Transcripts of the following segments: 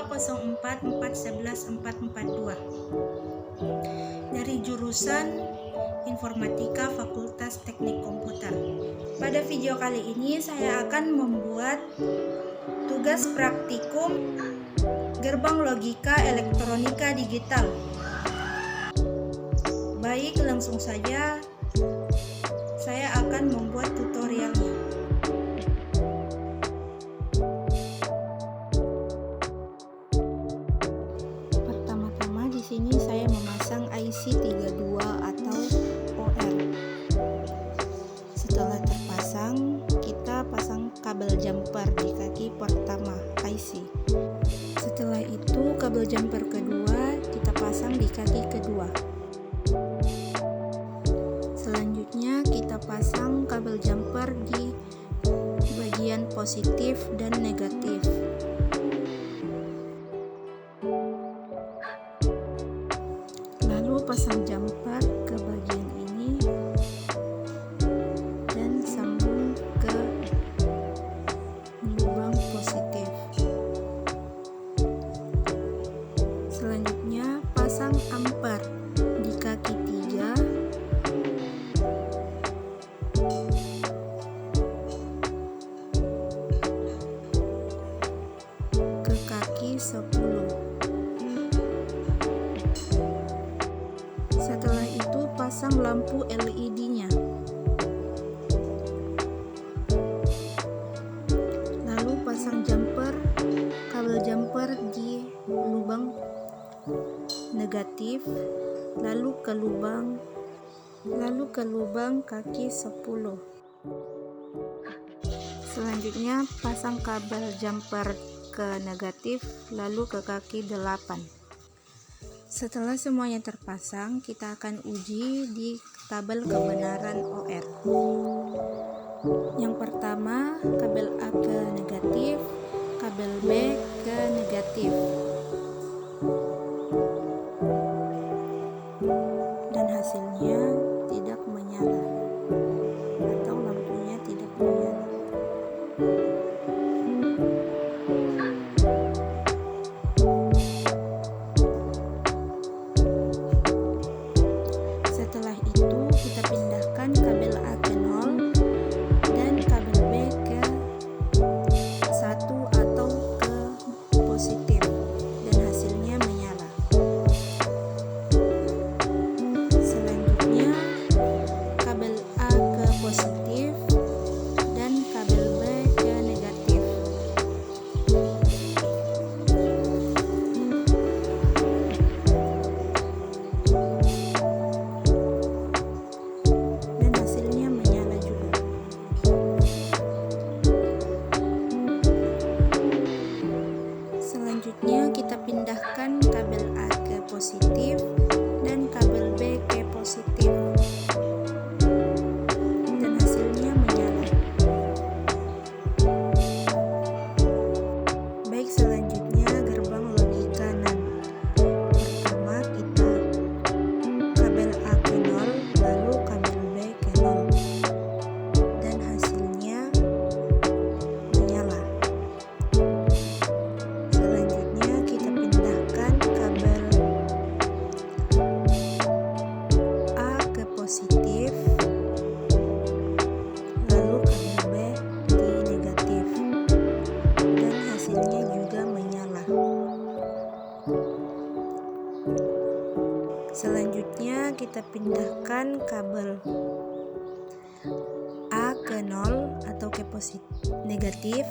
0204411442 dari jurusan Informatika Fakultas Teknik Komputer. Pada video kali ini saya akan membuat tugas praktikum gerbang logika elektronika digital. Baik, langsung saja saya akan membuat tutorialnya. Pertama-tama di sini saya memasang IC 32 atau OR. Setelah terpasang, kita pasang kabel jumper di kaki pertama IC. Setelah itu, kabel jumper kedua kita pasang di kaki kedua. Selanjutnya kita pasang kabel jumper di bagian positif dan negatif. Lalu pasang jumper ke bagian ini dan sambung ke lubang positif. Selanjutnya pasang amper di kaki 3 ke kaki 10. Setelah itu pasang lampu LED-nya. Lalu pasang kabel jumper di lubang negatif, lalu ke lubang kaki 10. Selanjutnya pasang kabel jumper ke negatif, lalu ke kaki 8. Setelah semuanya terpasang, kita akan uji di tabel kebenaran OR. Yang pertama, kabel A ke negatif, kabel B ke negatif, dan hasilnya tidak menyala atau lampunya tidak menyala. Setelah itu kita pindahkan kabel A ke 0 dan kabel B ke 1 atau ke positif, dan hasilnya menyala. Selanjutnya kabel A ke positif dan kabel B ke negatif. Dan hasilnya menyala juga. Selanjutnya kita pindahkan kabel A ke positif dan kabel B ke positif, dan hasilnya menyala. Baik, selanjutnya gerbang logika NAND. Pertama kita kabel A ke 0, lalu kabel B ke 0, dan hasilnya menyala. Selanjutnya kita pindahkan kabel A ke positif, lalu kabel B di negatif, dan hasilnya juga menyala. Selanjutnya kita pindahkan kabel A ke 0 atau ke negatif,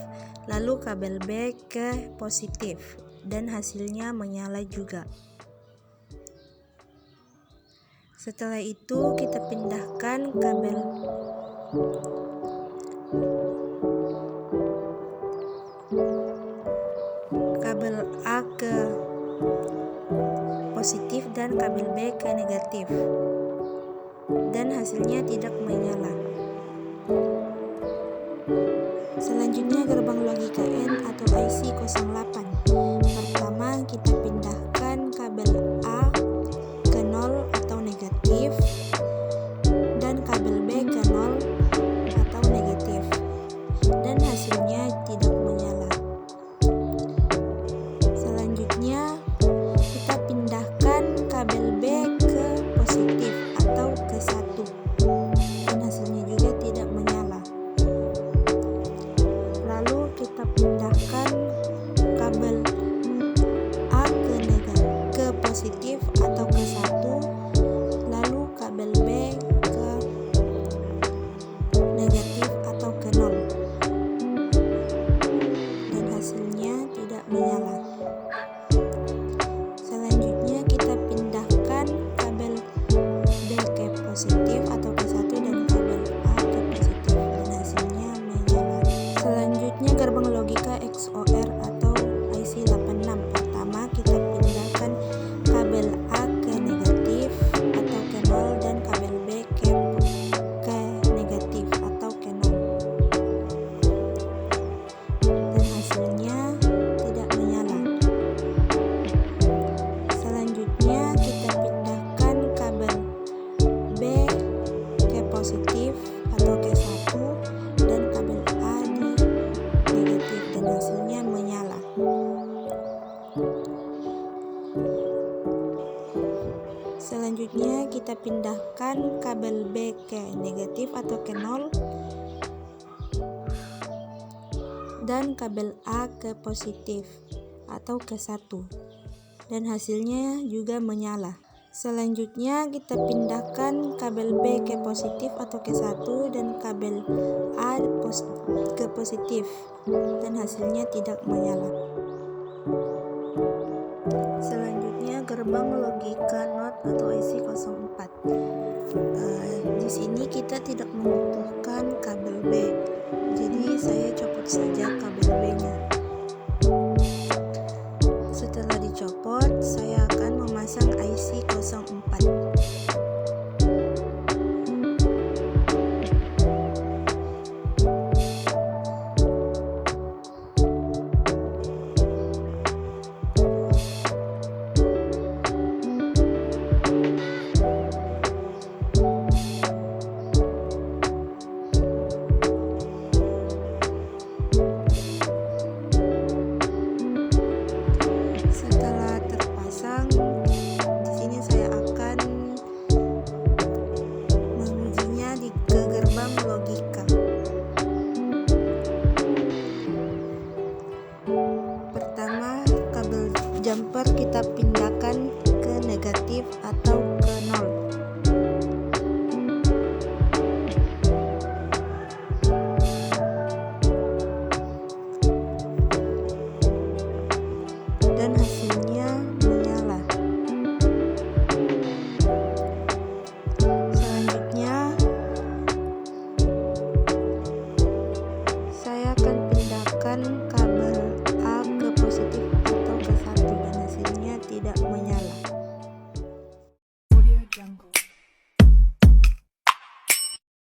lalu kabel B ke positif, dan hasilnya menyala juga. Setelah itu kita pindahkan kabel A ke positif dan kabel B ke negatif, dan hasilnya tidak menyala. Selanjutnya gerbang logika N atau IC 08. Pertama kita pindahkan kabel A ke 0 atau negatif dan kabel B ke 0 atau negatif, dan hasilnya tidak menyala. pindahkan kabel B ke negatif atau ke nol dan kabel A ke positif atau ke 1, dan hasilnya juga menyala. Selanjutnya kita pindahkan kabel B ke positif atau ke 1 dan kabel A ke positif, dan hasilnya tidak menyala. Selanjutnya gerbang logika NOT atau IC 04. Di sini kita tidak membutuhkan kabel B, jadi saya copot saja kabel B-nya. Setelah dicopot, saya akan memasang IC 04. Setelah terpasang, di sini saya akan mengujinya ke gerbang logika. Pertama, kabel jumper kita pindahkan ke negatif atau ke nol. Dan hasilnya menyala. Selanjutnya saya akan pindahkan